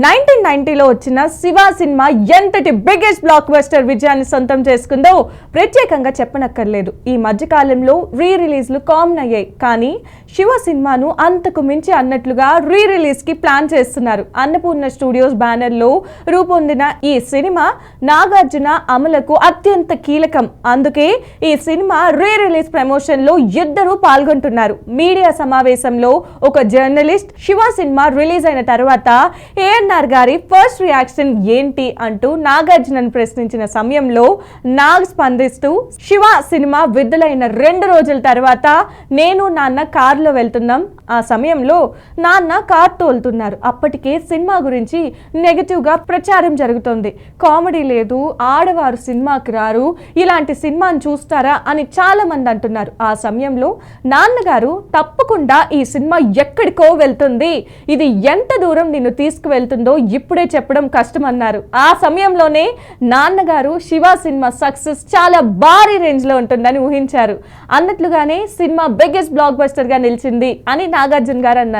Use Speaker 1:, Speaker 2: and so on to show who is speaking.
Speaker 1: 1990లో వచ్చిన శివ సినిమా ఎంతటి biggest block buster విజయాన్ని సొంతం చేసుకుందో ప్రత్యేకంగా చెప్పనక్కర్లేదు. ఈ మధ్యకాలంలో రీ రిలీజ్లు కామన్ అయ్యాయి, కానీ శివ సినిమాను అంతకు మించి అన్నట్లుగా రీ రిలీజ్ కి ప్లాన్ చేస్తున్నారు. అన్నపూర్ణ స్టూడియోస్ బ్యానర్ లో రూపొందిన ఈ సినిమా నాగార్జున అమలకు అత్యంత కీలకం. అందుకే ఈ సినిమా రీ రిలీజ్ ప్రమోషన్ లో ఇద్దరు పాల్గొంటున్నారు. మీడియా సమావేశంలో ఒక జర్నలిస్ట్ శివ సినిమా రిలీజ్ అయిన తర్వాత ఏఎన్ఆర్ గారి ఫస్ట్ రియాక్షన్ ఏంటి అంటూ నాగార్జునను ప్రశ్నించిన సమయంలో నాగ్ స్పందిస్తూ, శివ సినిమా విడుదలైన 2 రోజుల తర్వాత నేను నాన్న కారులో వెళ్తున్నాం. ఆ సమయంలో నాన్న కార్ తోలుతున్నారు. అప్పటికే సినిమా గురించి నెగటివ్ గా ప్రచారం జరుగుతోంది. కామెడీ లేదు, ఆడవారు సినిమాకి రారు, ఇలాంటి సినిమాను చూస్తారా అని చాలా మంది అంటున్నారు. ఆ సమయంలో నాన్నగారు తప్పకుండా ఈ సినిమా ఎక్కడికో వెళ్తుంది, ఇది ఎంత దూరం నిన్ను తీసుకువెళ్తుందో ఇప్పుడే చెప్పడం కష్టమన్నారు. ఆ సమయంలోనే నాన్నగారు శివ సినిమా సక్సెస్ చాలా భారీ రేంజ్ లో ఉంటుందని ఊహించారు. అన్నట్లుగానే సినిమా బిగ్గెస్ట్ బ్లాక్ బస్టర్ గా నిలిచింది అని నాగార్జున గారు అన్నారు.